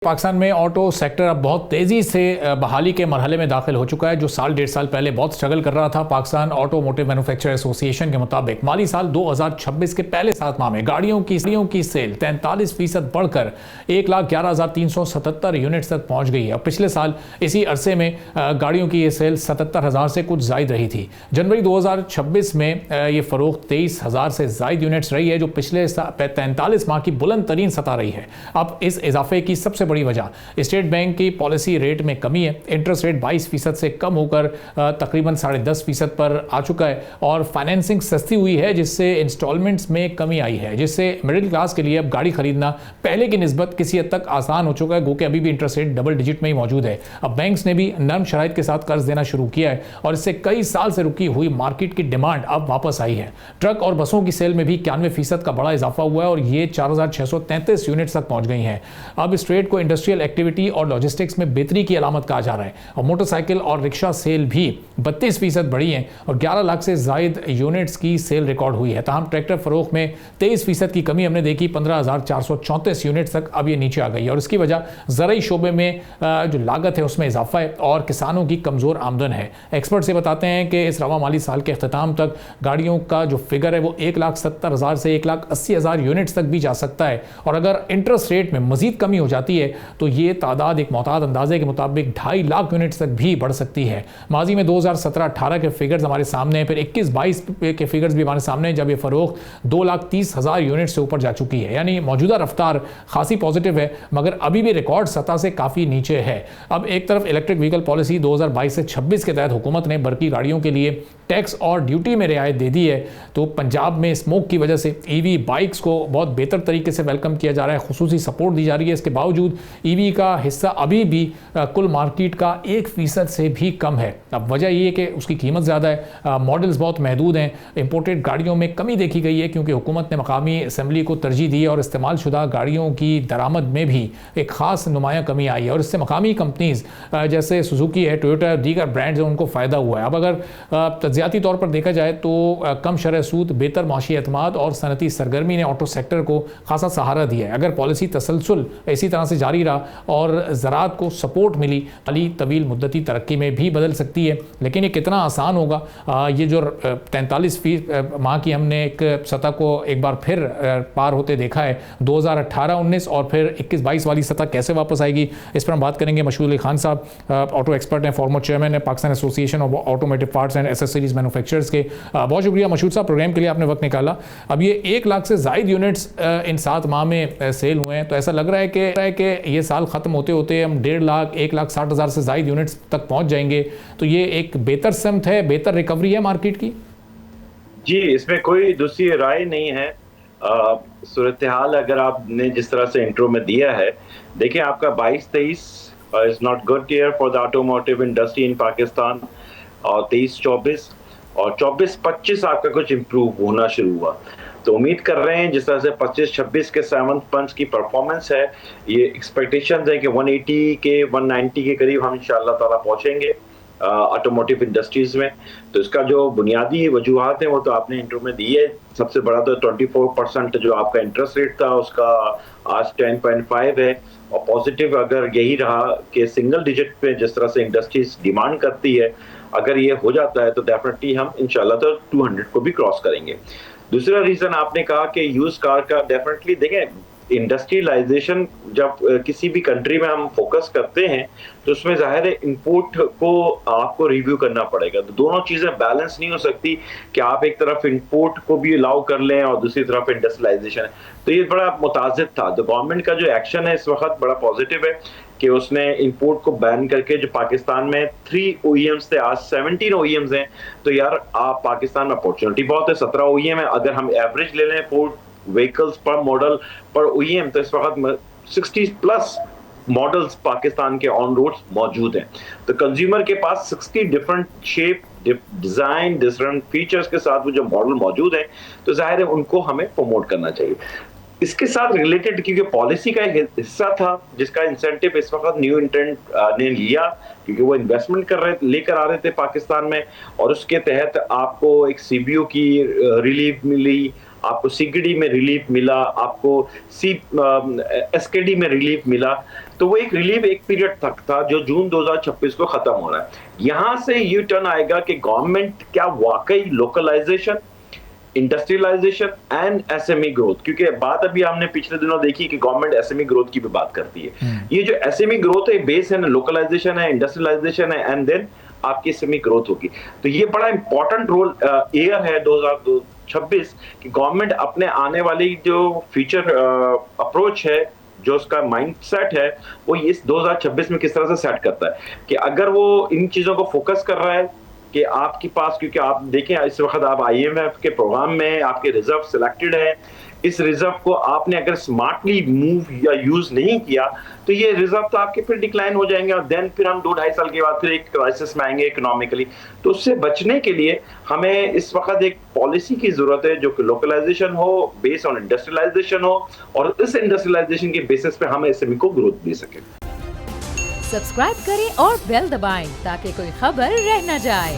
पाकिस्तान में auto sector अब बहुत तेज़ी से बहाली के मरहले में दाखिल हो चुका है। जो साल डेढ़ साल पहले बहुत स्ट्रगल कर रहा था, पाकिस्तान ऑटोमोटिव मैन्युफैक्चरर एसोसिएशन के मुताबिक माली साल 2026 के पहले 7 माह में गाड़ियों की सेल 43% बढ़कर 1,11,377 यूनिट्स तक पहुंच गई है। और पिछले साल इसी अरसे में गाड़ियों की ये सेल 77,000 से कुछ जायद रही थी। जनवरी 2026 में ये फ़रोख्त 23,000 से जायद यूनिट्स रही है, जो पिछले 43 माह की बुलंद तरीन सतह रही है। अब इस इजाफे की सबसे बड़ी वजह स्टेट बैंक की पॉलिसी रेट में कमी है। इंटरेस्ट रेट 22% से कम होकर तकरीबन 10.5% पर आ चुका है और फाइनेंसिंग सस्ती हुई है, जिससे इंस्टॉलमेंट्स में कमी आई है, जिससे मिडिल क्लास के लिए अब गाड़ी खरीदना पहले की निस्बत किसी हद तक आसान हो चुका है। गो कि अभी भी इंटरेस्ट रेट डबल डिजिट में ही मौजूद है। अब बैंक्स ने भी नरम शराइत के साथ कर्ज देना शुरू किया है और इससे कई साल से रुकी हुई मार्केट की डिमांड अब वापस आई है। ट्रक और बसों की सेल में भी 91% का बड़ा इजाफा हुआ है और ये 4,633 यूनिट्स तक पहुंच गई हैं। अब इस ट्रेड को इंडस्ट्रियल एक्टिविटी और लॉजिस्टिक्स में बेहतरी की अलामत कहा जा रहा है। और मोटरसाइकिल और रिक्शा सेल भी 32% बढ़ी हैं और 11 लाख से जायद यूनिट्स की सेल रिकॉर्ड हुई है। तमाम ट्रैक्टर फरोख्त में 23% की कमी हमने देखी, 15,434 यूनिट्स तक अब ये नीचे आ गई है। और इसकी वजह ज़राई शोबे में जो लागत है उसमें इजाफा है और किसानों की कमज़ोर आमदन है। एक्सपर्ट से बताते हैं कि इस रवा माली साल के अख्ताम तक गाड़ियों का जो फिगर है वो 1,70,000 से 1,80,000 यूनिट्स तक भी जा सकता है। और अगर इंटरेस्ट रेट में मजीद कमी हो जाती है तो ये तादाद एक मोहतात अंदाजे के मुताबिक 2.5 लाख यूनिट्स तक भी बढ़ सकती है। माजी में 2017-18 के फिगर्स हमारे सामने हैं, फिर 21-22 के फिगर्स भी हमारे सामने हैं, जब ये फरोख्त 2,30,000 यूनिट से ऊपर जा चुकी है। यानी मौजूदा रफ्तार खासी पॉजिटिव है, मगर अभी भी रिकॉर्ड सतह से काफ़ी नीचे है। अब एक तरफ इलेक्ट्रिक व्हीकल पॉलिसी 2022 से 26 के तहत हुकूमत ने बरकी गाड़ियों के लिए टैक्स और ड्यूटी में रियायत दे दी है, तो पंजाब में स्मोक की वजह से ईवी बाइक्स को बहुत बेहतर तरीके से वेलकम किया जा रहा है, खुसूसी सपोर्ट दी जा रही है। इसके बावजूद ईवी का हिस्सा अभी भी कुल मार्केट का 1% से भी कम है। अब वजह ये है कि उसकी कीमत ज़्यादा है, मॉडल्स बहुत महदूद हैं, इंपोर्टेड गाड़ियों में कमी देखी गई है क्योंकि हुकूमत ने मकामी असम्बली को तरजीह दी है और इस्तेमाल शुदा गाड़ियों की दरामद में भी एक ख़ास नुमाया कमी आई है और इससे मकामी कंपनीज़ जैसे सुजुकी है, टोयोटा, दीगर ब्रांड्स हैं, उनको फ़ायदा हुआ है। अब अगर तज्जियाती तौर पर देखा जाए तो कम शरह सूद, बेहतर माशी एतमाद और सनती सरगर्मी ने ऑटो सेक्टर को खासा सहारा दिया है। अगर पॉलिसी तसलसल इसी तरह से जारी रहा और ज़राअत को सपोर्ट मिली, अली तवील मुद्दती तरक्की में भी बदल सकती है। लेकिन ये कितना आसान होगा, ये जो 43 माह की हमने एक सतह को एक बार फिर पार होते देखा है, 2018-19 और फिर 21-22 वाली सतह कैसे वापस आएगी, इस पर हम बात करेंगे। मशहूर अली खान साहब ऑटो एक्सपर्ट हैं, फॉर्मर चेयरमैन है Pakistan association of automotive parts and accessories manufacturers के। बहुत शुक्रिया मशहूर साहब, प्रोग्राम के लिए आपने वक्त निकाला। अब ये 1 लाख से जायद यूनिट्स इन 7 माह में सेल हुए हैं, तो ऐसा लग रहा है कि ये साल ख़त्म होते होते हम 1.5 लाख 1,60,000 से जायद यूनिट्स तक पहुंच जाएंगे। तो ये एक बेहतर समत है, बेहतर रिकवरी है मार्केट की। जी, इसमें कोई दूसरी राय नहीं है। सूरत हाल अगर आपने जिस तरह से इंट्रो में दिया है, देखिए आपका 22-23 is not good year for the automotive industry in Pakistan, और 23-24 और 24-25 आपका कुछ इम्प्रूव होना शुरू हुआ। तो उम्मीद कर रहे हैं जिस तरह से 25-26 के 7th मंथ की परफॉर्मेंस है, ये एक्सपेक्टेशंस है कि 180 के 190 के करीब हम इंशाअल्लाह ताला पहुंचेंगे ऑटोमोटिव इंडस्ट्रीज में। तो इसका जो बुनियादी वजूहात है वो तो आपने इंट्रो में दी है। सबसे बड़ा तो 24% जो आपका इंटरेस्ट रेट था उसका आज 10.5 है, और पॉजिटिव अगर यही रहा कि सिंगल डिजिट पे जिस तरह से इंडस्ट्रीज डिमांड करती है, अगर ये हो जाता है तो डेफिनेटली हम इंशाल्लाह तो 200 को भी क्रॉस करेंगे। दूसरा रीजन आपने कहा कि यूज कार का, डेफिनेटली देखें इंडस्ट्रियलाइजेशन जब किसी भी कंट्री में हम फोकस करते हैं तो उसमें जाहिर है इंपोर्ट को आपको रिव्यू करना पड़ेगा। तो दोनों चीजें बैलेंस नहीं हो सकती कि आप एक तरफ इंपोर्ट को भी अलाउ कर लें और दूसरी तरफ इंडस्ट्रियलाइजेशन है। तो ये बड़ा मुताजिब था। तो गवर्नमेंट का जो एक्शन है इस वक्त बड़ा पॉजिटिव है कि उसने इंपोर्ट को बैन करके, जो पाकिस्तान में 3 OEMs थे आज 17 OEMs हैं। तो यार आप पाकिस्तान में अपॉर्चुनिटी बहुत है, 17 OEM है। अगर हम एवरेज ले लें 4 व्हीकल्स पर मॉडल पर OEM, तो इस वक्त 60+ मॉडल्स पाकिस्तान के ऑन रोड्स मौजूद हैं। तो कंज्यूमर के पास 60 different shape, design, different features के साथ वो जो मॉडल मौजूद हैं, तो जाहिर है उनको हमें प्रमोट करना चाहिए। इसके साथ रिलेटेड क्योंकि पॉलिसी का हिस्सा था जिसका इंसेंटिव इस वक्त न्यू इंटेंट ने लिया, क्योंकि वो इन्वेस्टमेंट लेकर आ रहे थे पाकिस्तान में, और उसके तहत आपको एक CBO की रिलीफ मिली, आपको सीकेडी में रिलीफ मिला, आपको एसकेडी में रिलीफ मिला, तो वो एक रिलीफ एक पीरियड तक था जो जून 2026 को खत्म हो रहा है। यहां से यू टर्न आएगा कि गवर्नमेंट क्या वाकई localisation, industrialisation and SME growth, क्योंकि बात अभी हमने पिछले दिनों देखी कि गवर्नमेंट एसएमई ग्रोथ की भी बात करती है। ये जो एसएमई ग्रोथ है बेस है ना, लोकलाइजेशन है, इंडस्ट्रियलाइजेशन है, एंड देन आपकी एसएमई ग्रोथ होगी। तो ये बड़ा इंपॉर्टेंट रोल ईयर है 2026 कि गवर्नमेंट अपने आने वाली जो फ्यूचर अप्रोच है, जो उसका माइंडसेट है, वो इस 2026 में किस तरह से सेट करता है कि अगर वो इन चीजों को फोकस कर रहा है कि आपके पास, क्योंकि आप देखें इस वक्त आप आईएमएफ के प्रोग्राम में आपके रिजर्व सिलेक्टेड है, इस रिजर्व को आपने अगर स्मार्टली मूव या यूज नहीं किया तो ये रिजर्व तो आपके फिर डिक्लाइन हो जाएंगे और देन फिर हम 2-2.5 साल के बाद फिर एक क्राइसिस में आएंगे इकोनॉमिकली। तो उससे बचने के लिए हमें इस वक्त एक पॉलिसी की जरूरत है जो कि लोकलाइजेशन हो, बेस्ड ऑन इंडस्ट्रियलाइजेशन हो, और इस इंडस्ट्रियलाइजेशन के बेसिस पे हम एसएमई को ग्रोथ दे सकें। सब्सक्राइब करें और बेल दबाएं ताकि कोई खबर रह न जाए।